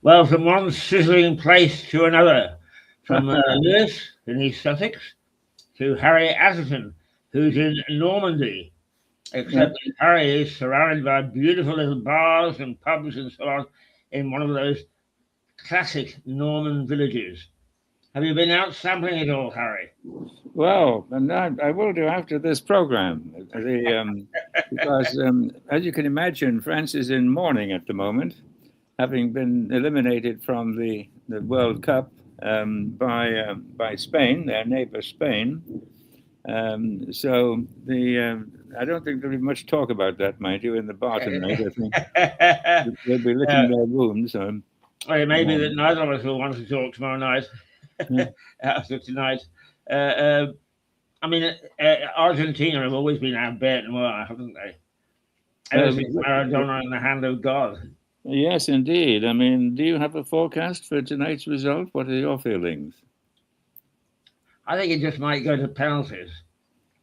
Well, from one sizzling place to another, from Lewis in East Sussex to Harry Atherton, who's in Normandy. Except that Harry is surrounded by beautiful little bars and pubs and so on in one of those classic Norman villages. Have you been out sampling it all, Harry? Well, and I will do after this program, because as you can imagine, France is in mourning at the moment, having been eliminated from the World Cup by Spain, their neighbour Spain. So I don't think there'll be much talk about that, mind you, in the bar tonight. I think they'll be licking their wounds. Well, it may be that neither of us will want to talk tomorrow night. After tonight. I mean, Argentina have always been our bête noire, haven't they? Ever since Maradona in the hand of God. Yes, indeed. I mean, do you have a forecast for tonight's result? What are your feelings? I think it just might go to penalties.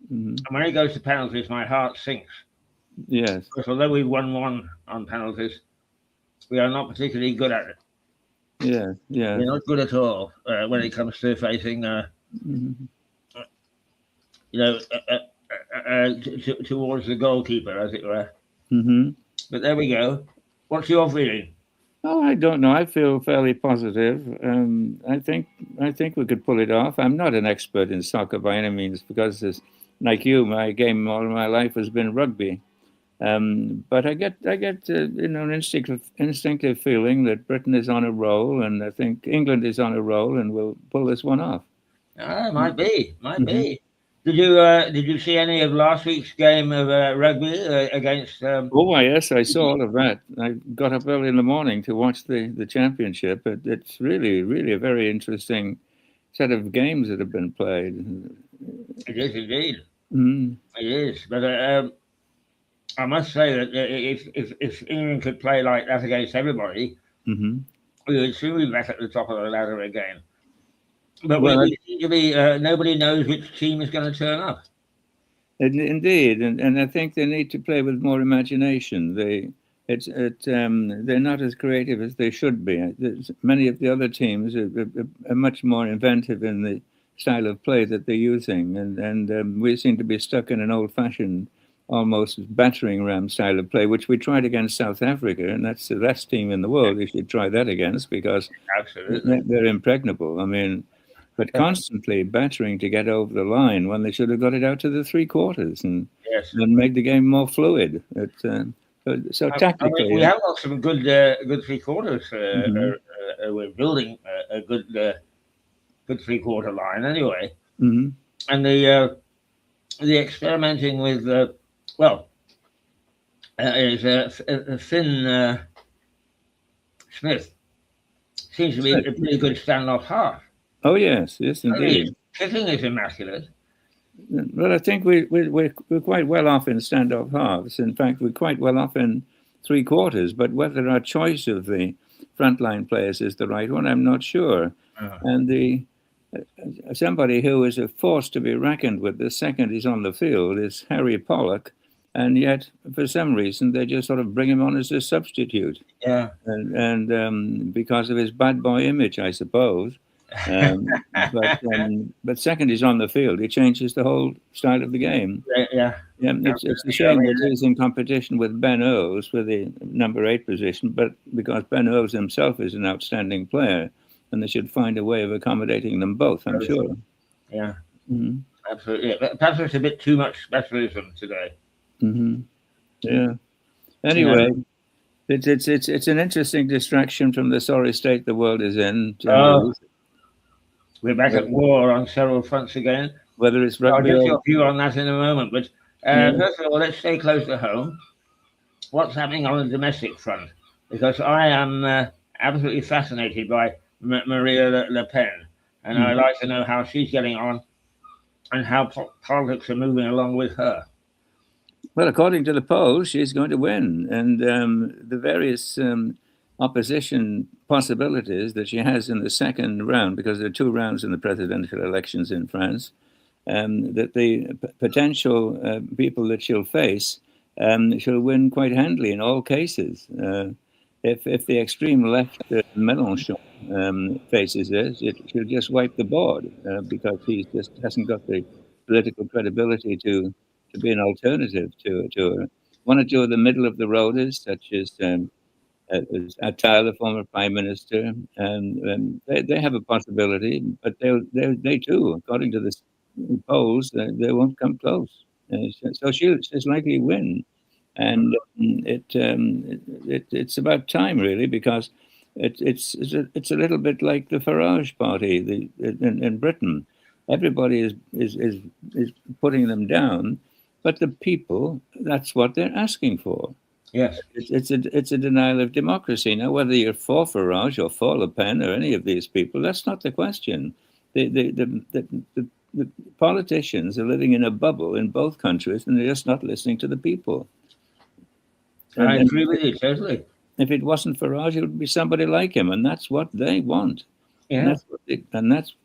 And when it goes to penalties, my heart sinks. Yes. Because although we won one on penalties, we are not particularly good at it. Yeah, yeah. We're not good at all when it comes to facing, towards the goalkeeper, as it were. But there we go. What's your feeling? Oh, I don't know. I feel fairly positive. I think we could pull it off. I'm not an expert in soccer by any means, because, like you, my game all my life has been rugby. But I get an instinctive feeling that Britain is on a roll, and I think England is on a roll, and we'll pull this one off. Might be. Did you see any of last week's game of rugby against? Oh yes, I saw all of that. I got up early in the morning to watch the championship. It's really a very interesting set of games that have been played. It is indeed. It is, but. I must say that if England could play like that against everybody, we would soon be back at the top of the ladder again. But we seem to be nobody knows which team is going to turn up. Indeed, and I think they need to play with more imagination. They're not as creative as they should be. Many of the other teams are much more inventive in the style of play that they're using, and we seem to be stuck in an old-fashioned, almost battering ram style of play, which we tried against South Africa, and that's the best team in the world we should try that against, because they're impregnable. I mean, but constantly battering to get over the line when they should have got it out to the three quarters and make the game more fluid. So tactically, we have got some good three quarters. We're building a good three quarter line anyway, and the experimenting with is Finn Smith seems to be a pretty good standoff half. Oh yes, indeed. Kicking is immaculate. Well, I think we're quite well off in standoff halves. In fact, we're quite well off in three quarters. But whether our choice of the frontline players is the right one, I'm not sure. And somebody who is a force to be reckoned with the second he's on the field is Harry Pollock, and yet for some reason they just sort of bring him on as a substitute. Yeah. And because of his bad boy image, I suppose. But second he's on the field, he changes the whole style of the game. Yeah. It's a shame that he's in competition with Ben Owes for the number 8 position, but because Ben Owes himself is an outstanding player, and they should find a way of accommodating them both, I'm sure. Yeah, absolutely. Perhaps it's a bit too much specialism today. Yeah. Anyway, it's an interesting distraction from the sorry state the world is in. We're back at war on several fronts again. Whether it's rugby, I'll get your view on that in a moment. But first of all, let's stay close to home. What's happening on the domestic front? Because I am absolutely fascinated by Maria Le Pen, and I'd like to know how she's getting on and how politics are moving along with her. Well, according to the polls, she's going to win, and the various opposition possibilities that she has in the second round, because there are 2 rounds in the presidential elections in France, that the potential people that she'll face she'll win quite handily in all cases. if the extreme left, Mélenchon, faces this, she'll just wipe the board because he just hasn't got the political credibility to be an alternative to her. One or two of the middle of the roaders, such as Attal, the former prime minister, and they have a possibility, but they too, according to the polls, they won't come close. So she's likely to win, and it's about time really, because it's a little bit like the Farage party in Britain. Everybody is putting them down, but the people, that's what they're asking for. Yes, it's a denial of democracy. Now, whether you're for Farage or for Le Pen or any of these people, that's not the question. The politicians are living in a bubble in both countries, and they're just not listening to the people. I agree with you totally. If it wasn't Farage, it would be somebody like him, and that's what they want. Yeah. And that's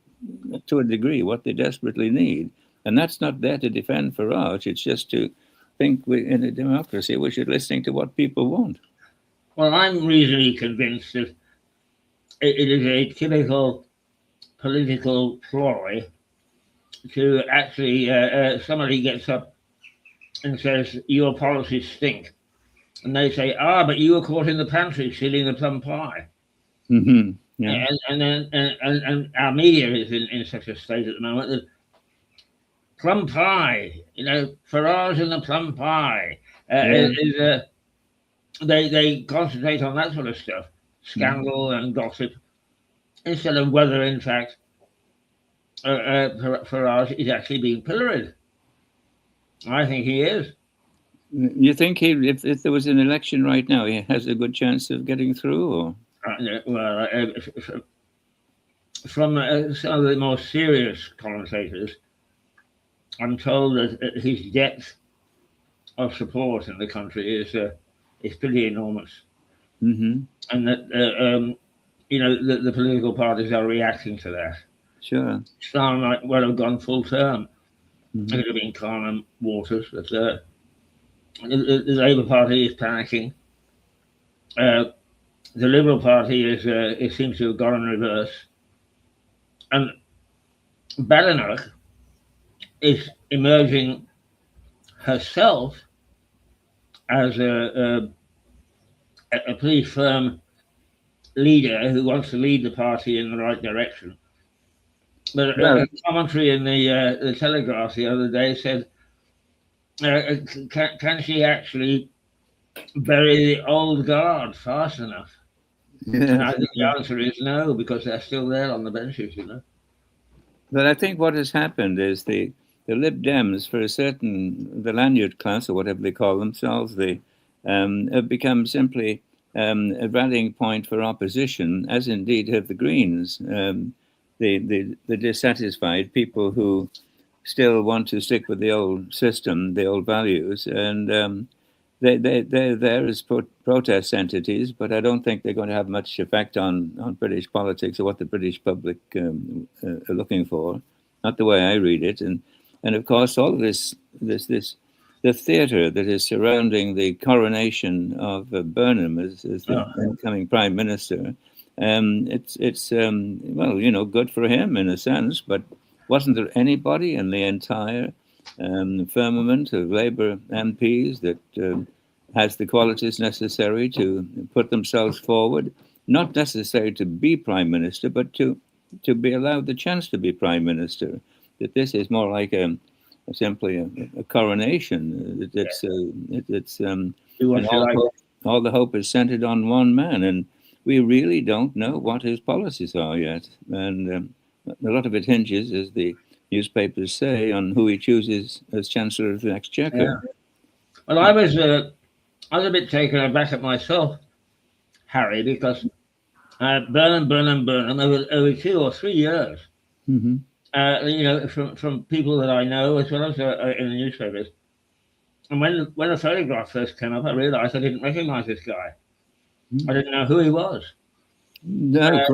to a degree what they desperately need. And that's not there to defend Farage. It's just to think in a democracy we should listen to what people want. Well, I'm reasonably convinced that it is a typical political ploy to actually somebody gets up and says your policies stink, and they say, but you were caught in the pantry stealing the plum pie. Mm-hmm. Yeah. And our media is in such a state at the moment that plum pie, Farage and the plum pie, they concentrate on that sort of stuff, scandal and gossip, instead of whether in fact Farage is actually being pilloried. I think he is. You think if there was an election right now, he has a good chance of getting through? Or? From some of the more serious commentators, I'm told that his depth of support in the country is pretty enormous, and that the political parties are reacting to that. Sure, Star might well have gone full term. It could have been calm waters, but the Labour Party is panicking. The Liberal Party it seems to have gone in reverse, and Badenoch is emerging herself as a pretty firm leader who wants to lead the party in the right direction. But a commentary in the Telegraph the other day said, can she actually bury the old guard fast enough? And I think the answer is no, because they're still there on the benches, But I think what has happened is the Lib Dems, for the lanyard class, or whatever they call themselves, they have become simply a rallying point for opposition, as indeed have the Greens. The dissatisfied people who still want to stick with the old system, the old values, and they're there as protest entities, but I don't think they're going to have much effect on British politics or what the British public are looking for. Not the way I read it, and of course all of this the theatre that is surrounding the coronation of Burnham as the incoming Prime Minister. It's good for him in a sense, but wasn't there anybody in the entire firmament of Labour MPs that has the qualities necessary to put themselves forward, not necessarily to be Prime Minister, but to be allowed the chance to be Prime Minister? That this is more like simply a coronation. All the hope is centered on one man, and we really don't know what his policies are yet. And a lot of it hinges, as the newspapers say, on who he chooses as Chancellor of the Exchequer. Yeah. Well, I was a bit taken aback at myself, Harry, because Burnham over 2 or 3 years. From people that I know, as well as in the newspapers. And when the photograph first came up, I realised I didn't recognise this guy. I didn't know who he was. No,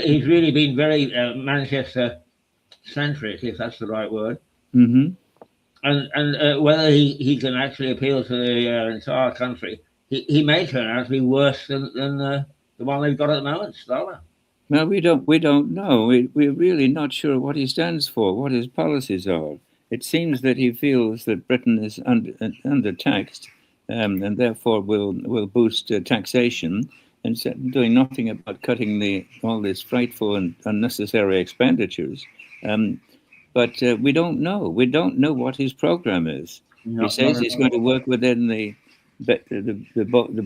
he's really been very Manchester-centric, if that's the right word. And whether he can actually appeal to the entire country, he may turn out to be worse than the one they've got at the moment, Stalin. Well, we don't know. We're really not sure what he stands for, what his policies are. It seems that he feels that Britain is undertaxed, and therefore will boost taxation, and doing nothing about cutting all these frightful and unnecessary expenditures. But we don't know. We don't know what his program is. He says he's going to work within the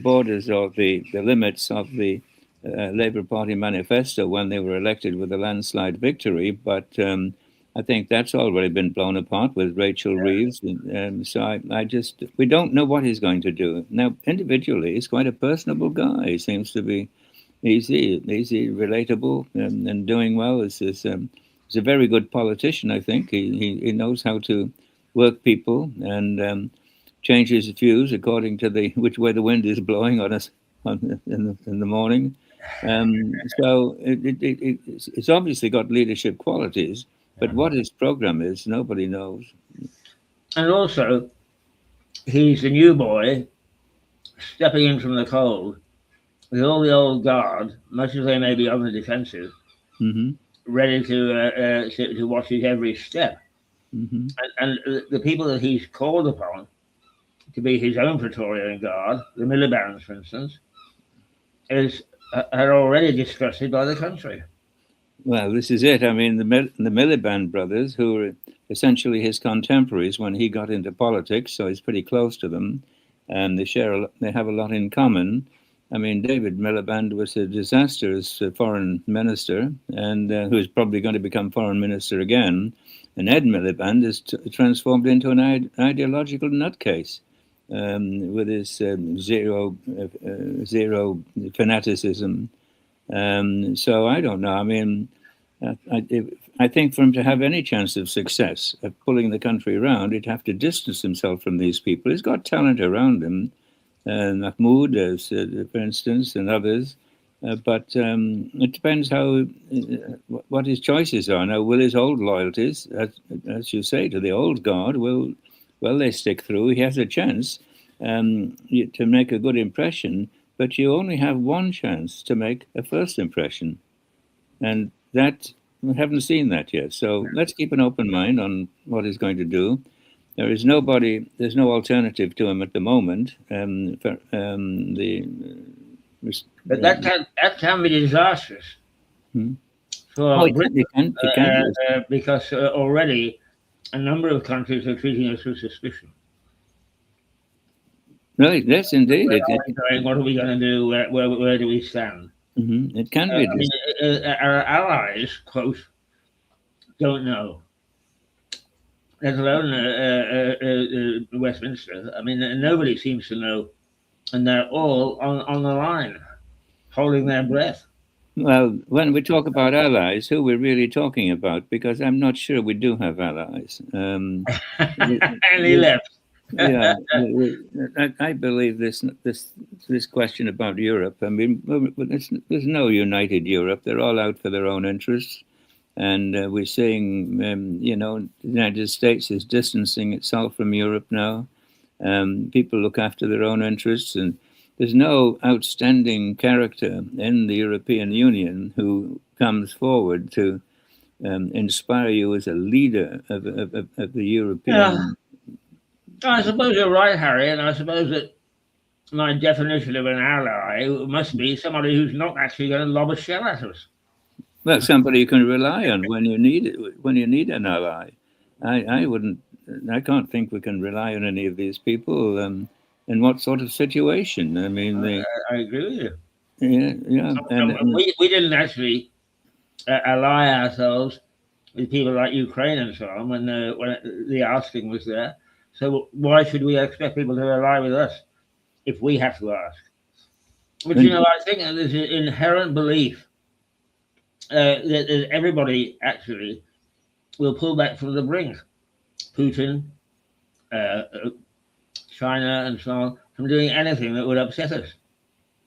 borders of the limits of the Labour Party manifesto when they were elected with a landslide victory, but I think that's already been blown apart with Rachel Reeves. So we don't know what he's going to do. Now, individually, he's quite a personable guy. He seems to be easy, relatable, and doing well. He's a very good politician, I think. He knows how to work people and change his views according to which way the wind is blowing on us in the morning. So it's obviously got leadership qualities, but what his program is, nobody knows. And also, he's a new boy stepping in from the cold with all the old guard, much as they may be on the defensive, ready to watch his every step. And the people that he's called upon to be his own Praetorian Guard, the Miliband's, for instance, are already disgusted by the country. Well, this is it. I mean, the Miliband brothers, who were essentially his contemporaries when he got into politics, so he's pretty close to them, and they have a lot in common. I mean, David Miliband was a disaster as a foreign minister, and who's probably going to become foreign minister again. And Ed Miliband is transformed into an ideological nutcase with his zero fanaticism. So I don't know. I mean, I think for him to have any chance of success of pulling the country around, he'd have to distance himself from these people. He's got talent around him, Mahmoud, for instance, and others. But it depends what his choices are. Now, will his old loyalties, as you say, to the old guard, will they stick through? He has a chance to make a good impression, but you only have one chance to make a first impression. And that, we haven't seen that yet. So let's keep an open mind on what he's going to do. There's no alternative to him at the moment. But that can be disastrous for Britain, because already a number of countries are treating us with suspicion. Right, yes, indeed. What are we going to do? Where do we stand? It can be. I mean, our allies, quote, don't know. Let alone Westminster. I mean, nobody seems to know, and they're all on the line, holding their breath. Well, when we talk about allies, who we're really talking about? Because I'm not sure we do have allies. And he left. Yeah, I believe this question about Europe. I mean, there's no united Europe. They're all out for their own interests, and we're seeing, the United States is distancing itself from Europe now. People look after their own interests, and there's no outstanding character in the European Union who comes forward to inspire you as a leader of the European. Yeah. I suppose you're right, Harry, and I suppose that my definition of an ally must be somebody who's not actually going to lob a shell at us. Well, somebody you can rely on when you need it. When you need an ally, I can't think we can rely on any of these people. In what sort of situation? I mean, I agree with you. Yeah. We didn't actually ally ourselves with people like Ukraine and so on when the asking was there. So why should we expect people to ally with us if we have to ask? But I think there's an inherent belief that everybody actually will pull back from the brink. Putin, China, and so on, from doing anything that would upset us.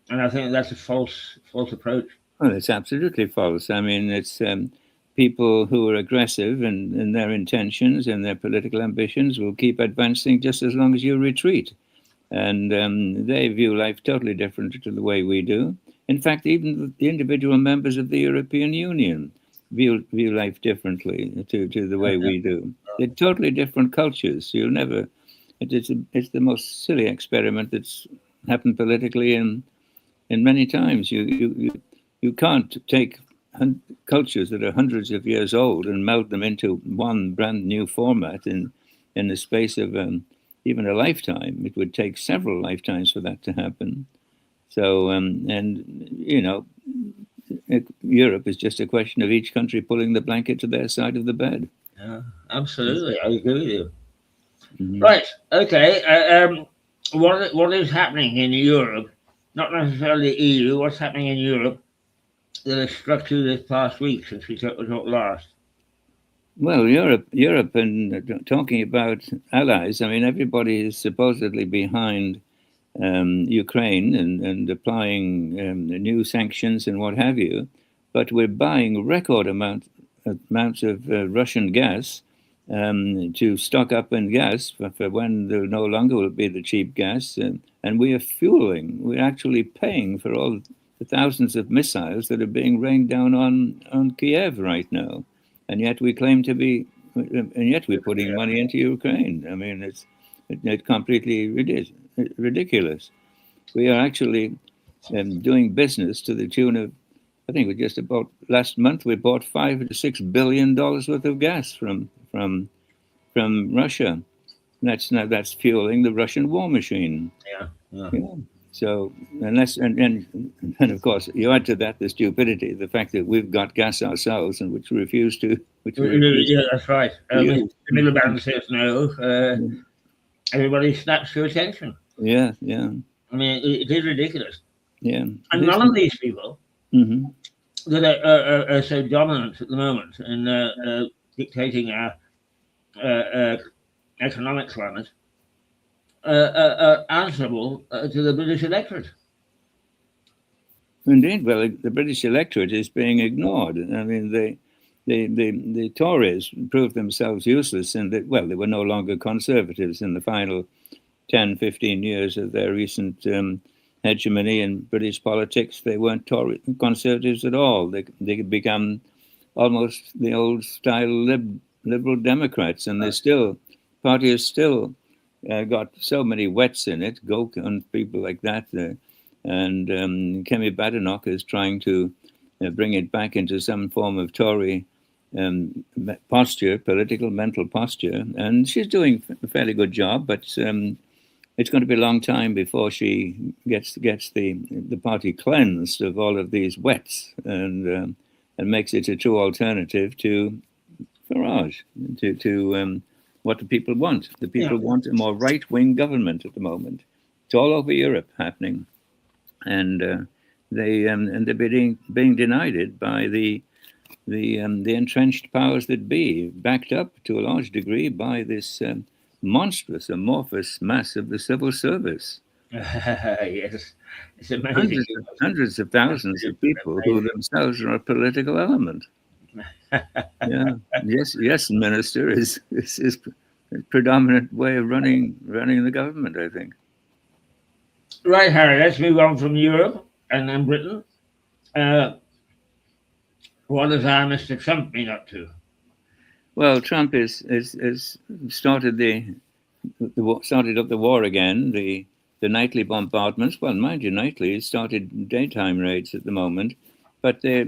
And I think that's a false approach. Well, it's absolutely false. I mean, it's people who are aggressive in their intentions and their political ambitions will keep advancing just as long as you retreat. and they view life totally different to the way we do. In fact, even the individual members of the European Union view life differently to the way we do. They're totally different cultures. You'll never. It's the most silly experiment that's happened politically in many times. You can't take cultures that are hundreds of years old and meld them into one brand new format in the space of even a lifetime. It would take several lifetimes for that to happen. So, Europe is just a question of each country pulling the blanket to their side of the bed. Yeah, absolutely. I agree with you. Mhm. Right. Okay. What is happening in Europe? Not necessarily EU. What's happening in Europe that has struck you this past week since we talked last? Well, Europe, and talking about allies. I mean, everybody is supposedly behind Ukraine and applying new sanctions and what have you, but we're buying record amounts of Russian gas to stock up in gas for when there no longer will be the cheap gas, and we are fueling. We're actually paying for all the thousands of missiles that are being rained down on Kiev right now, and yet we claim to be, and yet we're putting money into Ukraine. I mean, it's completely ridiculous. We are actually doing business to the tune of, I think we just about last month we bought $5 to $6 billion worth of gas from Russia. That's fueling the Russian war machine. Yeah. So and of course you add to that the stupidity, the fact that we've got gas ourselves and which we refuse to. Yeah, that's right. The Miliband says no. Everybody snaps to attention. Yeah. I mean, it is ridiculous. Yeah. And none of these people that are so dominant at the moment in dictating our economic climate are answerable to the British electorate. Indeed, well, the British electorate is being ignored. I mean, the Tories proved themselves useless, and they were no longer conservatives in the final 10, 15 years of their recent hegemony in British politics. They weren't Tory conservatives at all. They had become almost the old style liberal Democrats, and party has still got so many wets in it, Gok and people like that. And Kemi Badenoch is trying to bring it back into some form of Tory posture, political mental posture, and she's doing a fairly good job. But it's going to be a long time before she gets the party cleansed of all of these wets and makes it a true alternative to Farage, to what the people want. The people want a more right-wing government at the moment. It's all over Europe happening. And they're being denied it by the entrenched powers that be, backed up to a large degree by this monstrous, amorphous mass of the civil service. Yes, it's amazing. Hundreds of thousands of people who themselves are a political element. Yeah, yes, Minister is a predominant way of running the government, I think. Right, Harry, let's move on from Europe and then Britain. What has our Mr. Trump been up to? Well, Trump is started up the war again, the nightly bombardments. Well, mind you, nightly. He started daytime raids at the moment, but they're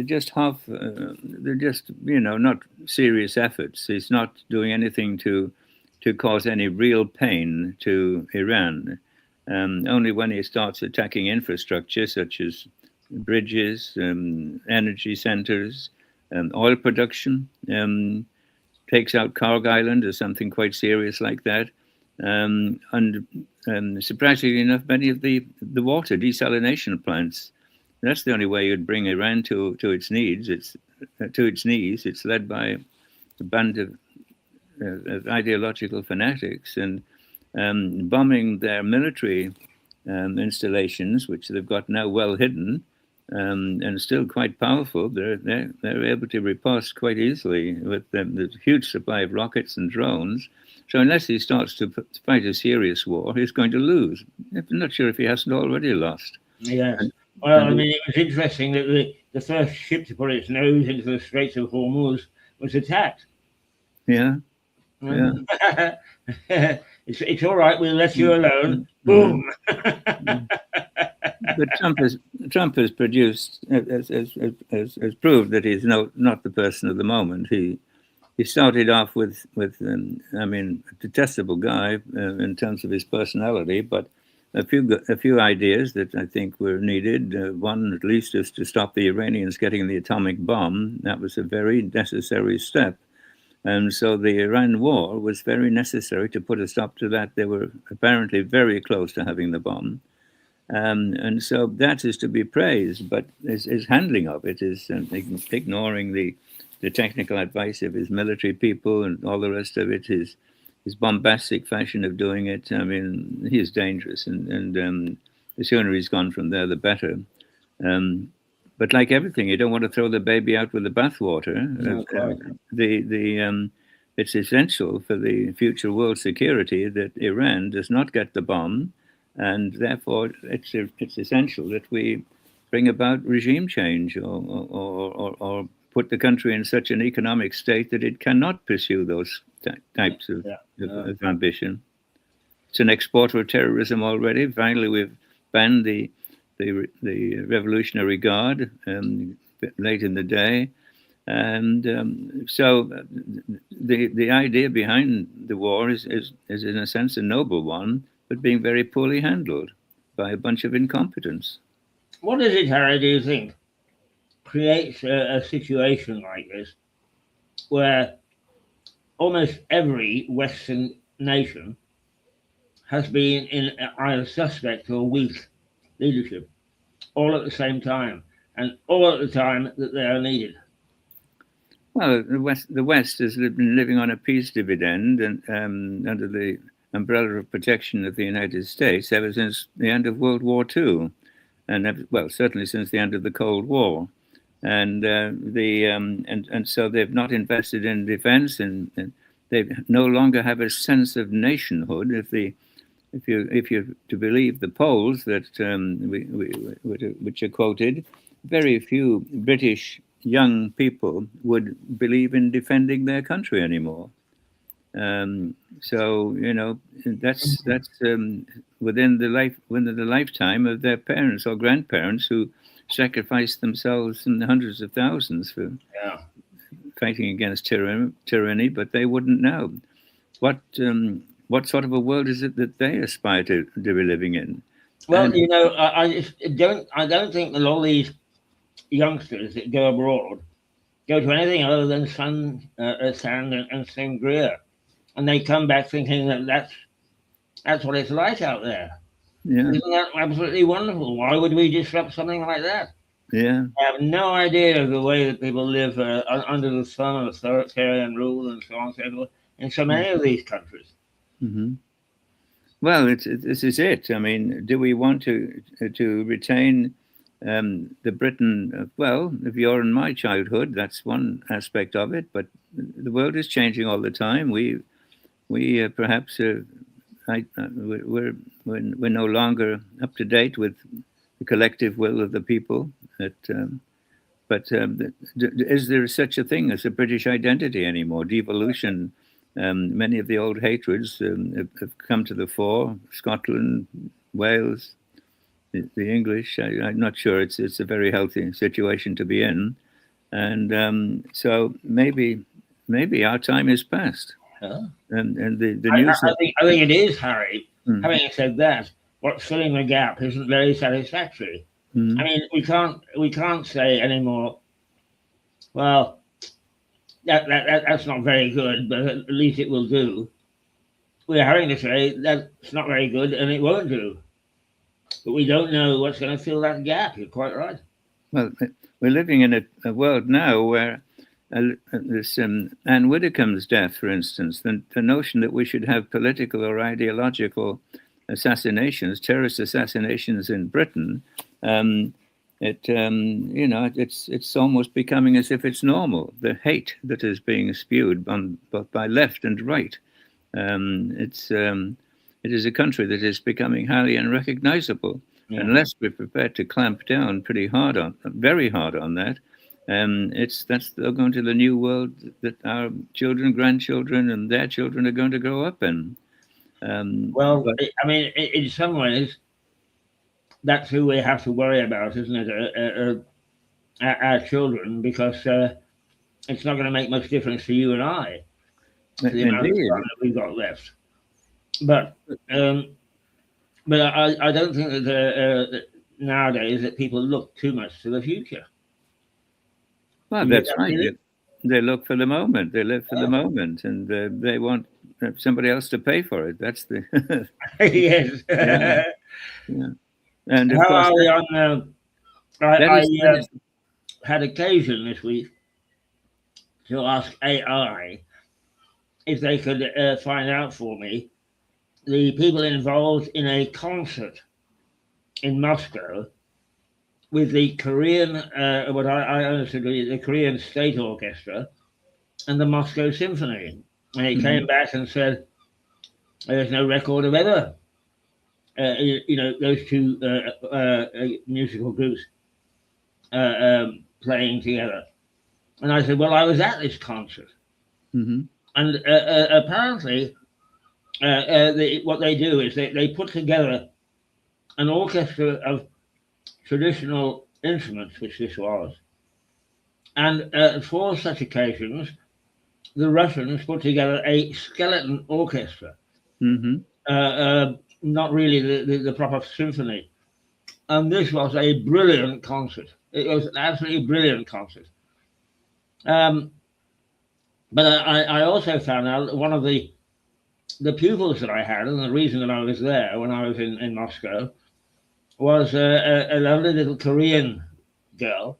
just they're just not serious efforts. He's not doing anything to cause any real pain to Iran. Only when he starts attacking infrastructure such as bridges, energy centers, oil production, takes out Cork Island or something quite serious like that. And surprisingly enough, many of the water desalination plants, that's the only way you'd bring Iran to its needs. It's to its knees. It's led by a band of ideological fanatics and bombing their military installations, which they've got now well hidden, and still quite powerful. They're able to riposte quite easily with the huge supply of rockets and drones. So unless he starts to fight a serious war, he's going to lose. I'm not sure if he hasn't already lost. Yes. And, Well, and I mean, it was interesting that the first ship to put its nose into the Straits of Hormuz was attacked. yeah. It's all right. We'll let you alone. Boom. But Trump has produced has proved that he's not the person of the moment. He started off with I mean, a detestable guy in terms of his personality, but a few ideas that I think were needed. One, at least, is to stop the Iranians getting the atomic bomb. That was a very necessary step. And so the Iran war was very necessary to put a stop to that. They were apparently very close to having the bomb. And so that is to be praised, but his handling of it is ignoring the technical advice of his military people and all the rest of it, his bombastic fashion of doing it. I mean, he is dangerous, and the sooner he's gone from there, the better. But like everything, you don't want to throw the baby out with the bathwater. It's essential for the future world security that Iran does not get the bomb, and therefore it's essential that we bring about regime change or put the country in such an economic state that it cannot pursue those types of ambition. It's an exporter of terrorism already. Finally, we've banned the Revolutionary Guard late in the day, and so the idea behind the war is in a sense a noble one, but being very poorly handled by a bunch of incompetents. What is it, Harry, do you think, creates a situation like this where almost every Western nation has been in either suspect or weak leadership all at the same time, and all at the time that they are needed? Well, the West has been living on a peace dividend and under the umbrella of protection of the United States ever since the end of World War II, and certainly since the end of the Cold War, and so they've not invested in defense, and they no longer have a sense of nationhood. If you're to believe the polls that which are quoted, very few British young people would believe in defending their country anymore. So that's within the lifetime of their parents or grandparents who sacrificed themselves in the hundreds of thousands for fighting against tyranny, but they wouldn't know what sort of a world is it that they aspire to be living in. Well, I don't think a lot of these youngsters that go abroad go to anything other than sand and sangria, and they come back thinking that's what it's like out there. Yeah. Isn't that absolutely wonderful? Why would we disrupt something like that? Yeah. I have no idea of the way that people live under the sun of authoritarian rule and so on and so forth in so many of these countries. Mm-hmm. Well, this is it. I mean, do we want to retain the Britain? Well, if you're in my childhood, that's one aspect of it. But the world is changing all the time. We perhaps we're no longer up to date with the collective will of the people. But is there such a thing as a British identity anymore? Devolution. Many of the old hatreds have come to the fore. Scotland, Wales, the English. I'm not sure it's a very healthy situation to be in, and so maybe our time is past. And the news. I think it is, Harry. Having said that, what's filling the gap isn't very satisfactory. I mean, we can't say anymore. Well, that's not very good, but at least it will do. We're having to say that's not very good and it won't do. But we don't know what's going to fill that gap. You're quite right. Well, we're living in a world now where this Anne Widdecombe's death, for instance, the notion that we should have political or ideological assassinations, terrorist assassinations in Britain, it's almost becoming as if it's normal. The hate that is being spewed on both by left and right. It is a country that is becoming highly unrecognizable unless we're prepared to clamp down very hard on that. That's going to the new world that our children, grandchildren, and their children are going to grow up in. In some ways, that's who we have to worry about, isn't it? Our children, because it's not going to make much difference to you and I, to the amount of time that we've got left. But I don't think that nowadays that people look too much to the future. Well, that's right. They look for the moment. They live for the moment, and they want somebody else to pay for it. That's the yes. Yeah. And of how course, are we on? I had occasion this week to ask AI if they could find out for me the people involved in a concert in Moscow with the Korean, what I understood, the Korean State Orchestra and the Moscow Symphony. And he came back and said, there's no record of ever, those two musical groups playing together. And I said, well, I was at this concert. And apparently, what they do is they put together an orchestra of traditional instruments, which this was. And for such occasions, the Russians put together a skeleton orchestra, not really the proper symphony. And this was a brilliant concert. It was an absolutely brilliant concert. But I also found out that one of the pupils that I had, and the reason that I was there when I was in Moscow, was a lovely little Korean girl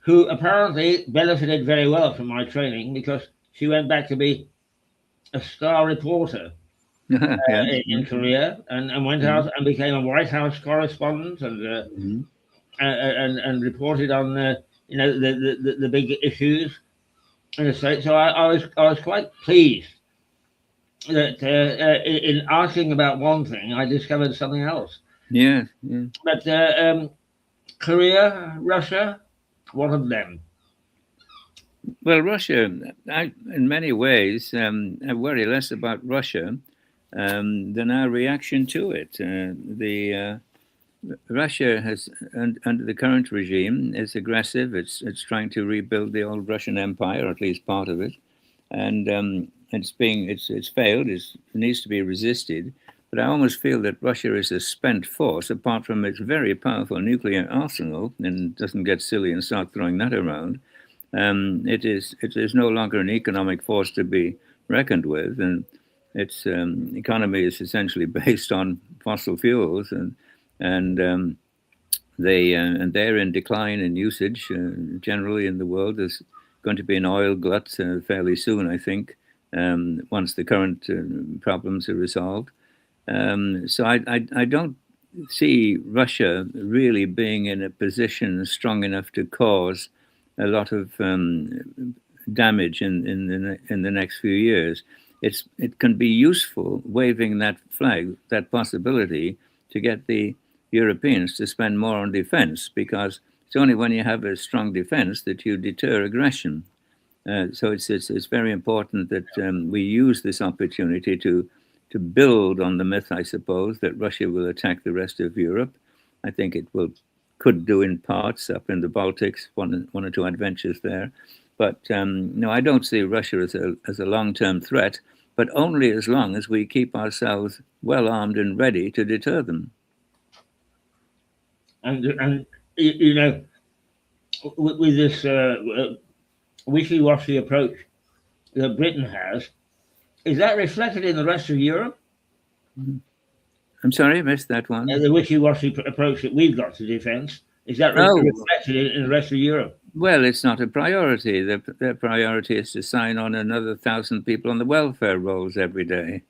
who apparently benefited very well from my training because she went back to be a star reporter in Korea and went out and became a White House correspondent and reported on the big issues in the States. So I was quite pleased that in asking about one thing, I discovered something else. Yeah. But Korea, Russia, what of them? Well, Russia, in many ways, I worry less about Russia than our reaction to it. Russia has, under the current regime, is aggressive. It's trying to rebuild the old Russian Empire, or at least part of it, and it's failed. It needs to be resisted. But I almost feel that Russia is a spent force, apart from its very powerful nuclear arsenal, and doesn't get silly and start throwing that around. It is no longer an economic force to be reckoned with, and its economy is essentially based on fossil fuels, and they're in decline in usage generally in the world. There's going to be an oil glut fairly soon, I think, once the current problems are resolved. So I don't see Russia really being in a position strong enough to cause a lot of damage in the next few years. It can be useful waving that flag, that possibility, to get the Europeans to spend more on defense, because it's only when you have a strong defense that you deter aggression. So it's very important that we use this opportunity to build on the myth, I suppose, that Russia will attack the rest of Europe. I think it could do in parts up in the Baltics, one or two adventures there. But no, I don't see Russia as a long-term threat, but only as long as we keep ourselves well armed and ready to deter them. And you know, with this wishy-washy approach that Britain has, is that reflected in the rest of Europe? I'm sorry, I missed that one. The wishy-washy approach that we've got to defence, is that reflected in the rest of Europe? Well, it's not a priority. Their priority is to sign on another 1,000 people on the welfare rolls every day,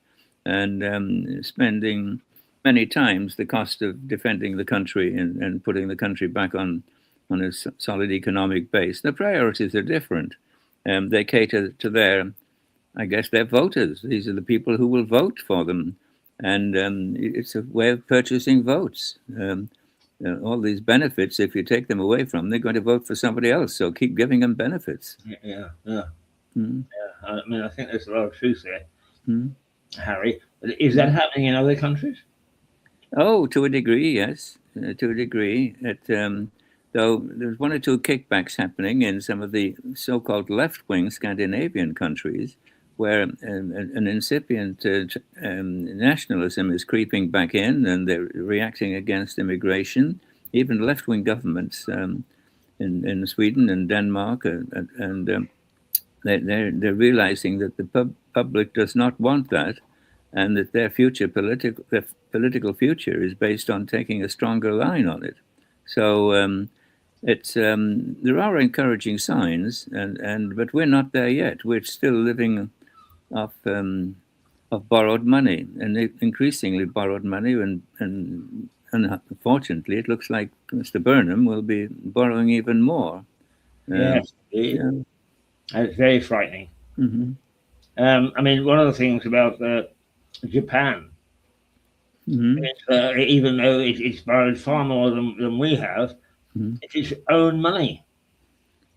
and spending many times the cost of defending the country and putting the country back on a solid economic base. The priorities are different. They cater to their voters. These are the people who will vote for them. And it's a way of purchasing votes. All these benefits, if you take them away from them, they're going to vote for somebody else. So keep giving them benefits. Yeah. I mean, I think there's a lot of truth there, Harry. Is that happening in other countries? Oh, to a degree, yes. To a degree. Though there's one or two kickbacks happening in some of the so-called left-wing Scandinavian countries, where an incipient nationalism is creeping back in, and they're reacting against immigration. Even left-wing governments in Sweden and Denmark, they're realizing that the public does not want that, and that their political future is based on taking a stronger line on it. So there are encouraging signs, but we're not there yet. We're still living off borrowed money, and increasingly borrowed money, and unfortunately, it looks like Mr. Burnham will be borrowing even more. Yes, it's very frightening. I mean, one of the things about Japan, even though it's borrowed far more than we have, it's its own money.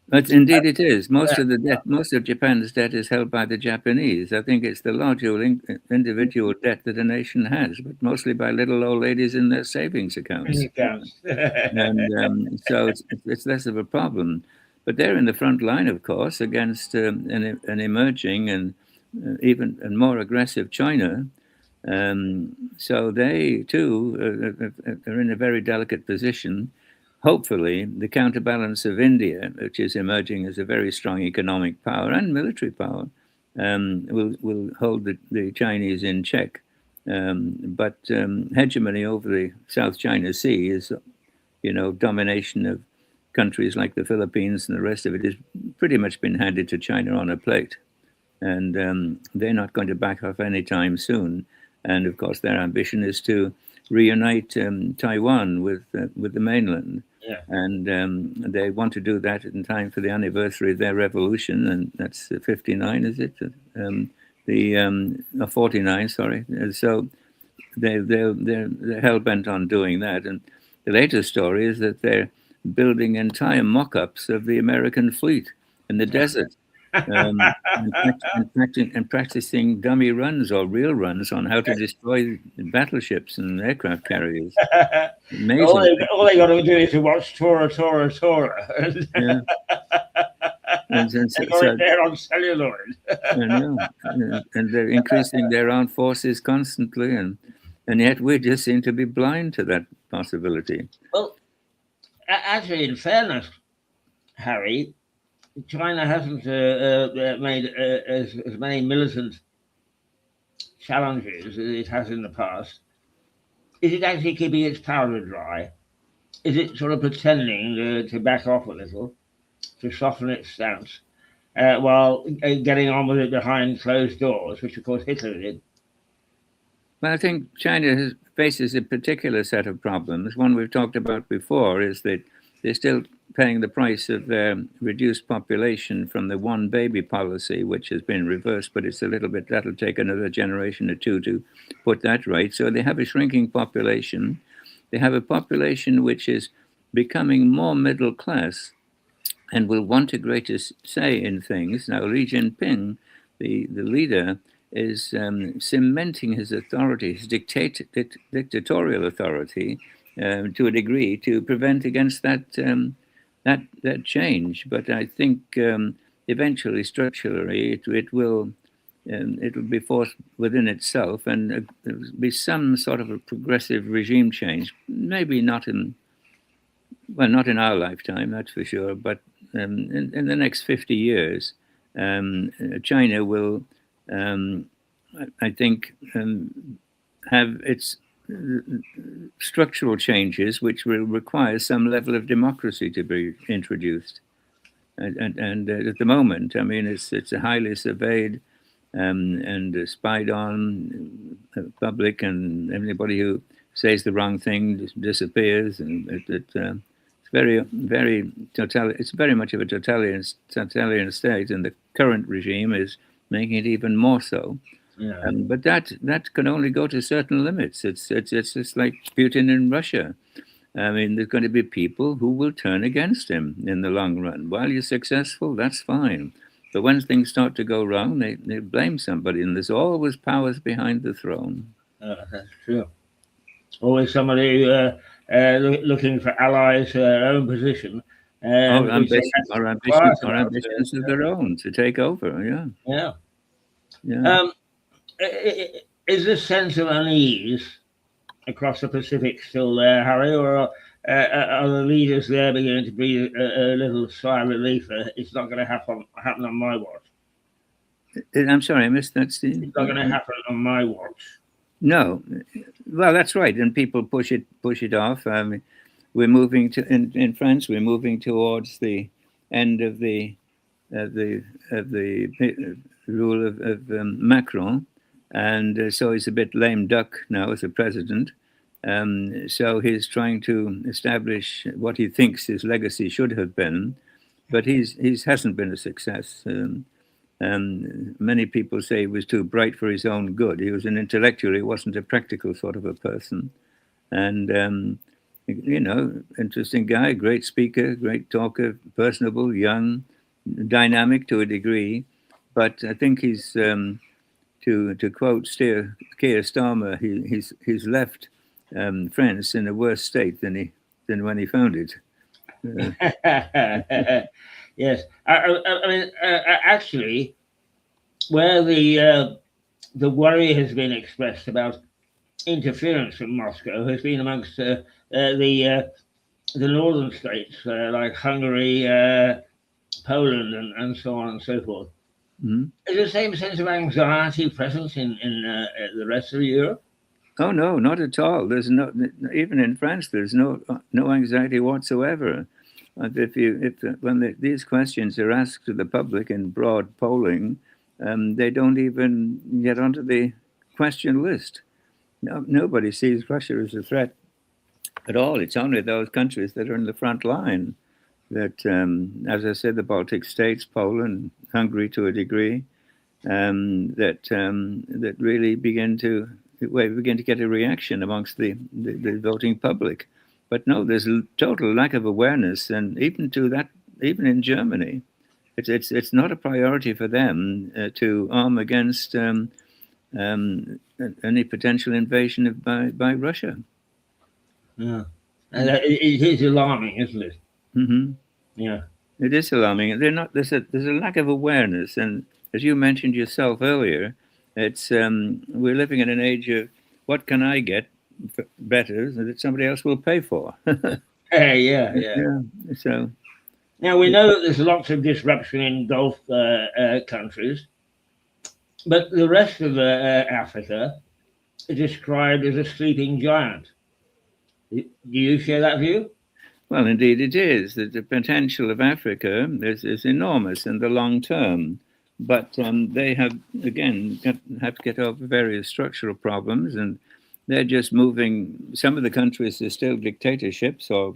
But indeed it is. Most of Japan's debt is held by the Japanese. I think it's the larger individual debt that a nation has, but mostly by little old ladies in their savings accounts. And so it's less of a problem. But they're in the front line, of course, against an emerging and even more aggressive China. So they, too, are in a very delicate position. Hopefully, the counterbalance of India, which is emerging as a very strong economic power and military power, will hold the Chinese in check. But hegemony over the South China Sea is, domination of countries like the Philippines and the rest of it has pretty much been handed to China on a plate. And they're not going to back off anytime soon. And of course, their ambition is to reunite Taiwan with the mainland. Yeah. And they want to do that in time for the anniversary of their revolution, and that's 59, is it? 49, sorry. So they're hell bent on doing that. And the latest story is that they're building entire mock-ups of the American fleet in the desert. And practicing dummy runs or real runs on how to destroy battleships and aircraft carriers. Amazing. All they got to do is to watch Tora. Yeah. They're on celluloid. I know. And they're increasing their armed forces constantly, and yet we just seem to be blind to that possibility. Well, actually, in fairness, Harry, China hasn't made as many militant challenges as it has in the past. Is it actually keeping its powder dry? Is it sort of pretending to back off a little, to soften its stance, while getting on with it behind closed doors, which of course Hitler did? Well, I think China faces a particular set of problems. One we've talked about before is that they're still paying the price of their reduced population from the one baby policy, which has been reversed, but it's a little bit, that'll take another generation or two to put that right. So they have a shrinking population. They have a population which is becoming more middle class and will want a greater say in things. Now, Xi Jinping, the leader, is cementing his authority, his dictatorial authority, to a degree, to prevent against that change. But I think eventually, structurally, it'll be forced within itself, and there'll be some sort of a progressive regime change. Maybe not in our lifetime, that's for sure. But in the next 50 years, China will, I think, have its structural changes, which will require some level of democracy to be introduced. And at the moment, I mean, it's a highly surveyed and spied on public, and anybody who says the wrong thing, disappears, and it's very, very It's very much of a totalitarian state, and the current regime is making it even more so. Yeah. But that can only go to certain limits. It's just like Putin in Russia. I mean, there's going to be people who will turn against him in the long run. While you're successful, that's fine. But when things start to go wrong, they blame somebody, and there's always powers behind the throne. That's true. Always somebody looking for allies for their own position. Or ambitions of their own to take over. Yeah. Yeah. Is this sense of unease across the Pacific still there, Harry, or are the leaders there beginning to breathe a little sigh of relief? It's not going to happen on my watch. I'm sorry, I missed that, Steve. It's not going to happen on my watch. No, well, that's right, and people push it off. We're moving in France. We're moving towards the end of the rule of Macron, and so he's a bit lame duck now as a president. So he's trying to establish what he thinks his legacy should have been, but he hasn't been a success. Many people say he was too bright for his own good. He was an intellectual. He wasn't a practical sort of a person. And, interesting guy, great speaker, great talker, personable, young, dynamic to a degree. But I think he's, to quote Keir Starmer, he's left France in a worse state than when he found it. Yes, I mean, actually, where the worry has been expressed about interference from Moscow has been amongst the northern states like Hungary, Poland, and so on and so forth. Mm-hmm. Is the same sense of anxiety present in the rest of Europe? Oh no, not at all. There's even in France. There's no anxiety whatsoever. When these questions are asked to the public in broad polling, they don't even get onto the question list. Nobody sees Russia as a threat at all. It's only those countries that are in the front line that, as I said, the Baltic states, Poland, Hungary to a degree, that really begin to get a reaction amongst the voting public. But no, there's a total lack of awareness, and even in Germany, it's not a priority for them to arm against any potential invasion by Russia. Yeah, and it is alarming, isn't it? Mm-hmm. Yeah, it is alarming. There's a lack of awareness, and as you mentioned yourself earlier, it's we're living in an age of what can I get better that somebody else will pay for. Yeah. So now we know that there's lots of disruption in Gulf countries, but the rest of Africa is described as a sleeping giant. Do you share that view? Well, indeed it is. The potential of Africa is enormous in the long term, but they have to get over various structural problems, and they're just moving. Some of the countries are still dictatorships or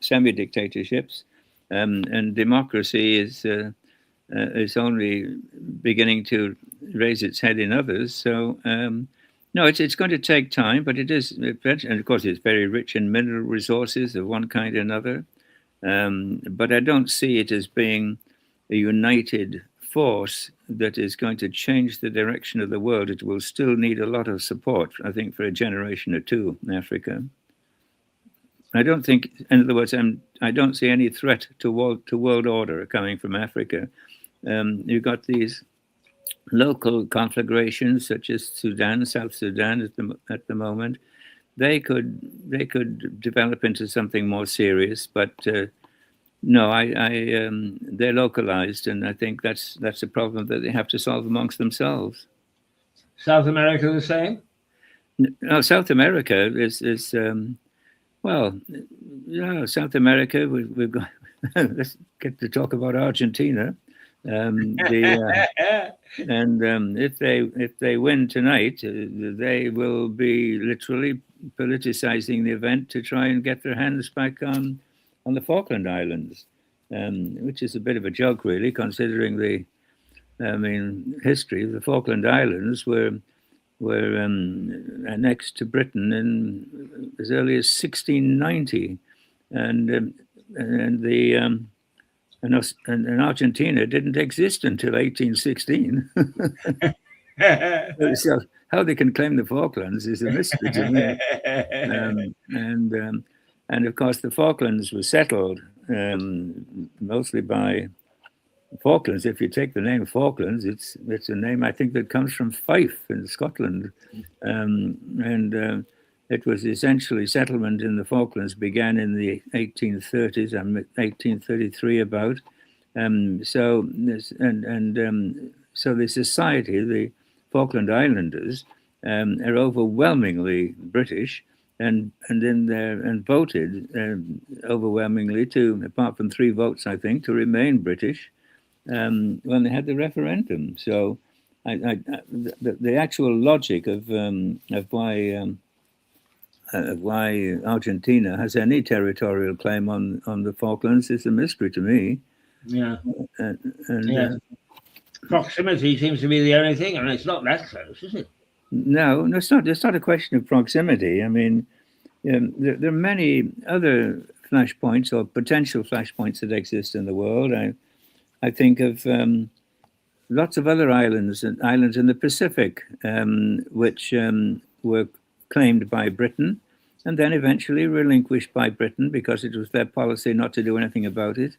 semi-dictatorships, and democracy is only beginning to raise its head in others. So no, it's going to take time, but it is, and of course it's very rich in mineral resources of one kind or another. But I don't see it as being a united force that is going to change the direction of the world. It will still need a lot of support, I think, for a generation or two in Africa. I don't think, in other words, I don't see any threat to world order coming from Africa. You've got these local conflagrations, such as Sudan, South Sudan at the moment. They could develop into something more serious, but no, they're localized, and I think that's a problem that they have to solve amongst themselves. South America the same? No, South America is well, yeah, South America. We've got. Let's get to talk about Argentina. And if they win tonight, they will be literally politicizing the event to try and get their hands back on the Falkland Islands, which is a bit of a joke, really, considering the history of the Falkland Islands were annexed to Britain in as early as 1690, and Argentina didn't exist until 1816. So how they can claim the Falklands is a mystery to me. And of course, the Falklands were settled mostly by Falklands. If you take the name Falklands, it's a name I think that comes from Fife in Scotland, and it was essentially settlement in the Falklands began in the 1830s and 1833 about. So the society, the Falkland Islanders, are overwhelmingly British, and voted overwhelmingly to, apart from 3 votes, I think, to remain British when they had the referendum. So the actual logic of why Argentina has any territorial claim on the Falklands is a mystery to me. Yeah. Proximity seems to be the only thing, and it's not that close, is it? No, it's not. It's not a question of proximity. I mean, there are many other flashpoints or potential flashpoints that exist in the world. I think of lots of other islands in the Pacific, which were claimed by Britain and then eventually relinquished by Britain because it was their policy not to do anything about it.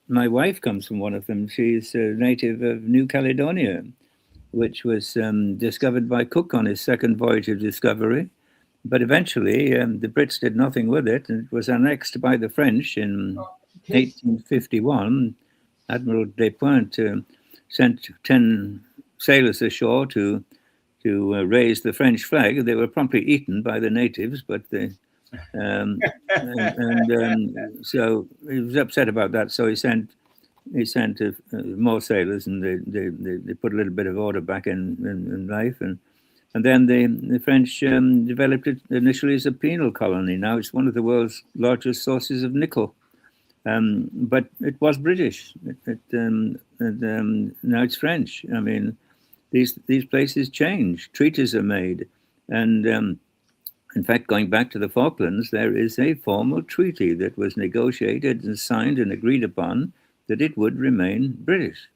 My wife comes from one of them. She's a native of New Caledonia, which was discovered by Cook on his second voyage of discovery. But eventually, the Brits did nothing with it, and it was annexed by the French in 1851. Admiral Despointes sent 10 sailors ashore to raise the French flag. They were promptly eaten by the natives, but so he was upset about that. So he sent more sailors, and they put a little bit of order back in life, and then the French developed it initially as a penal colony. Now it's one of the world's largest sources of nickel, but it was British. Now it's French. I mean, these places change. Treaties are made, and in fact, going back to the Falklands, there is a formal treaty that was negotiated and signed and agreed upon that it would remain British.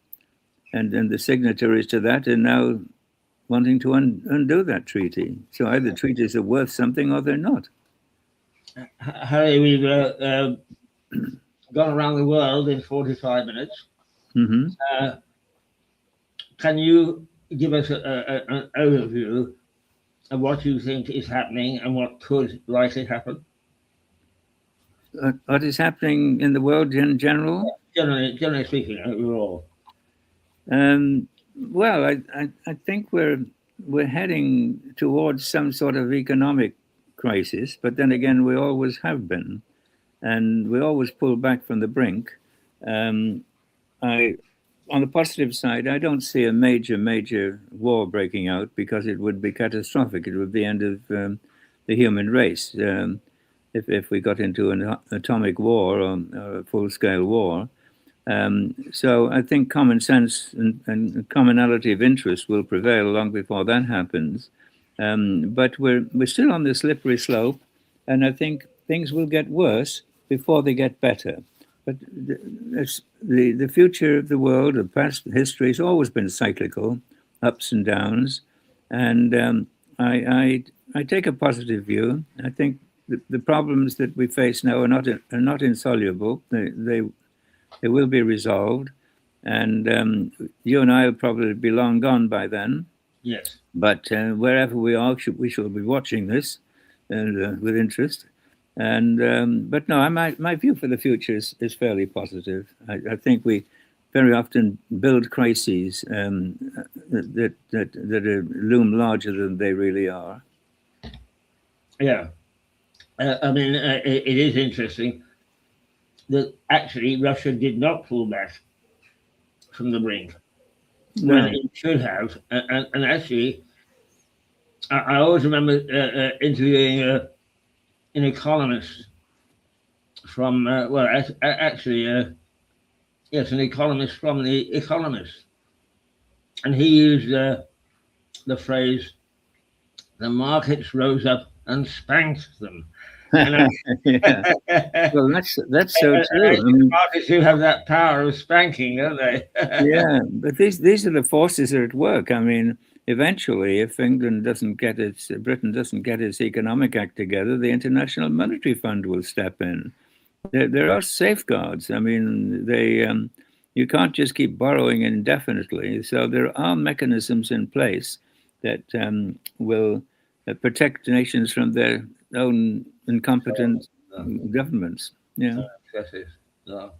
And the signatories to that are now wanting to undo that treaty. So either treaties are worth something or they're not. Harry, we've gone around the world in 45 minutes. Mm-hmm. Can you give us an overview of what you think is happening and what could likely happen? What is happening in the world in general? Generally speaking, overall. Well, I think we're heading towards some sort of economic crisis, but then again, we always have been, and we always pull back from the brink. On the positive side, I don't see a major war breaking out because it would be catastrophic. It would be the end of the human race if we got into an atomic war or a full-scale war. So I think common sense and commonality of interest will prevail long before that happens. But we're still on the slippery slope, and I think things will get worse before they get better. But the future of the world, the past history, has always been cyclical, ups and downs, and I take a positive view. I think the problems that we face now are not insoluble. They will be resolved, and you and I will probably be long gone by then. Yes. But wherever we are, we shall be watching this with interest. And but no, my view for the future is fairly positive. I think we very often build crises that loom larger than they really are. Yeah, I mean, it is interesting that actually Russia did not pull back from the brink when it should have, and actually I always remember interviewing an economist from, yes, an economist from The Economist. And he used the phrase, the markets rose up and spanked them. And Yeah. I, Well, that's so I true. I think the mean, markets do have that power of spanking, don't they? yeah, but these are the forces that are at work. I mean, eventually, if Britain doesn't get its economic act together, the International Monetary Fund will step in. There are safeguards. I mean, you can't just keep borrowing indefinitely. So there are mechanisms in place that will protect nations from their own incompetent governments. Yeah. Excessive. No.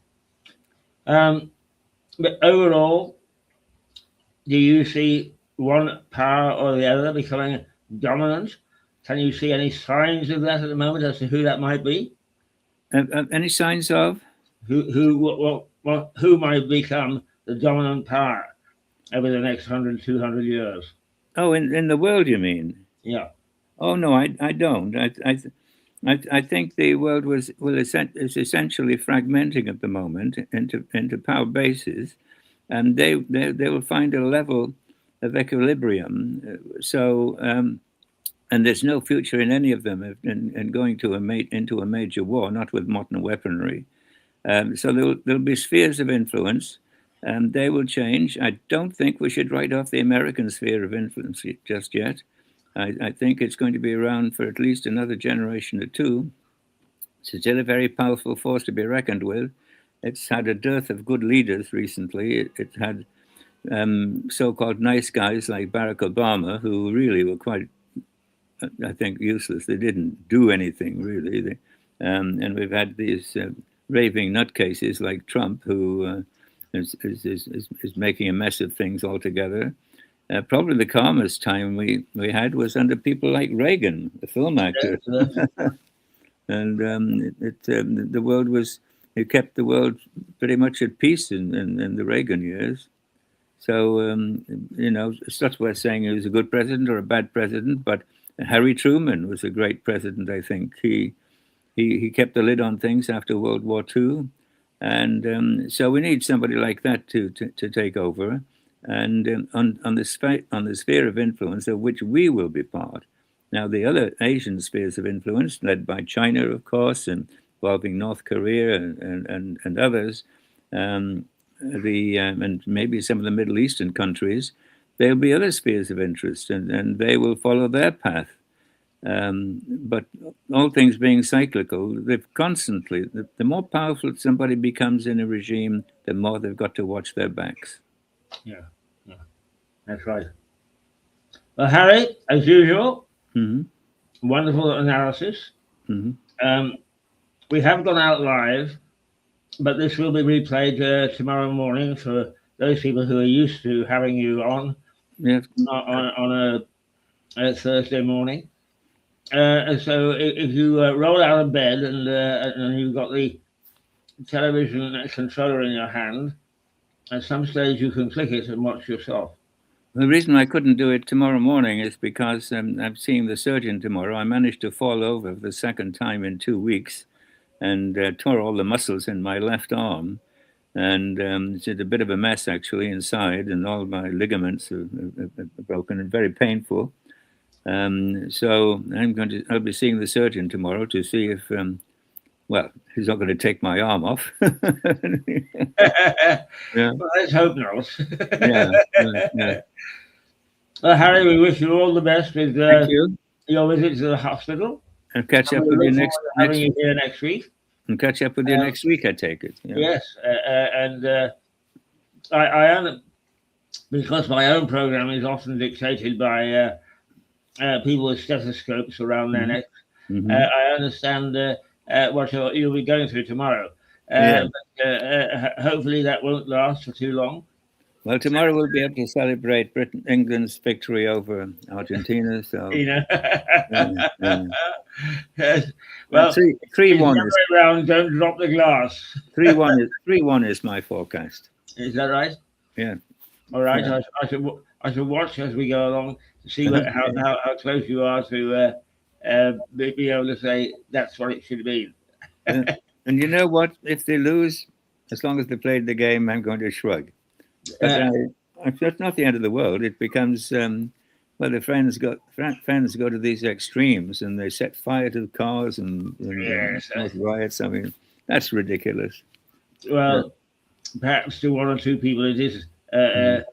But overall, do you see one power or the other becoming dominant? Can you see any signs of that at the moment as to who that might be? Any signs of? Who might become the dominant power over the next 100, 200 years? Oh, in the world, you mean? Yeah. Oh no, I don't. I think the world is essentially fragmenting at the moment into power bases, and they will find a level of equilibrium. And there's no future in any of them in going into a major war, not with modern weaponry. So there'll be spheres of influence, and they will change. I don't think we should write off the American sphere of influence just yet. I think it's going to be around for at least another generation or two. It's still a very powerful force to be reckoned with. It's had a dearth of good leaders recently. It had so-called nice guys like Barack Obama, who really were quite, I think, useless. They didn't do anything, really. And we've had these raving nutcases like Trump, who is making a mess of things altogether. Probably the calmest time we had was under people like Reagan, the film actor. And the world it kept the world pretty much at peace in the Reagan years. So, it's not worth saying he was a good president or a bad president, but Harry Truman was a great president, I think. He kept the lid on things after World War II. And so we need somebody like that to take over. And on the sphere of influence of which we will be part. Now, the other Asian spheres of influence, led by China, of course, and involving North Korea and others, and maybe some of the Middle Eastern countries, there'll be other spheres of interest, and they will follow their path. But all things being cyclical, they've constantly, the more powerful somebody becomes in a regime, the more they've got to watch their backs. Yeah, that's right. Well, Harry, as usual, wonderful analysis. We have gone out live, but this will be replayed tomorrow morning for those people who are used to having you on on a Thursday morning. So if you roll out of bed and you've got the television controller in your hand, at some stage you can click it and watch yourself. The reason I couldn't do it tomorrow morning is because I'm seeing the surgeon tomorrow. I managed to fall over for the second time in 2 weeks and tore all the muscles in my left arm. And it's a bit of a mess, actually, inside, and all my ligaments are broken and very painful. So I'll be seeing the surgeon tomorrow to see if, he's not going to take my arm off. Yeah. Well, let's hope not. Yeah. Well, Harry, we wish you all the best with your visit to the hospital. And catch up with you next week. And catch up with you next week, I take it. Yeah. Yes, and I am, because my own program is often dictated by people with stethoscopes around their necks. I understand what you'll be going through tomorrow. But hopefully that won't last for too long. Well, tomorrow we'll be able to celebrate England's victory over Argentina. So, Yes. Well, 3-1 is round. Don't drop the glass. 3-1 is my forecast. Is that right? Yeah. All right. Yeah. I should watch as we go along. to see how close you are to be able to say that's what it should have been. And you know what? If they lose, as long as they played the game, I'm going to shrug. But it's not the end of the world. It becomes well, the friends go to these extremes and they set fire to the cars and riots. I mean, that's ridiculous. Well, perhaps to one or two people it is a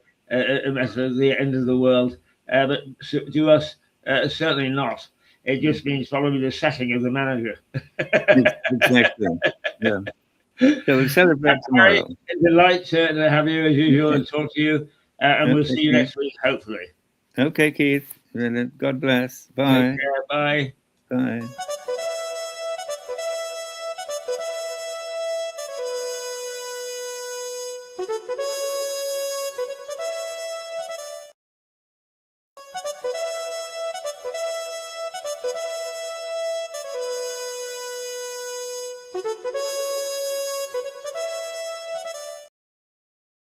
mess of the end of the world, but to us, certainly not. It just means probably the setting of the manager. Exactly. Yeah. So we'll celebrate tomorrow. It's a delight to have you as usual and talk to you, and we'll see you next week, hopefully. Okay, Keith. God bless. Bye. Take care. Bye. Bye.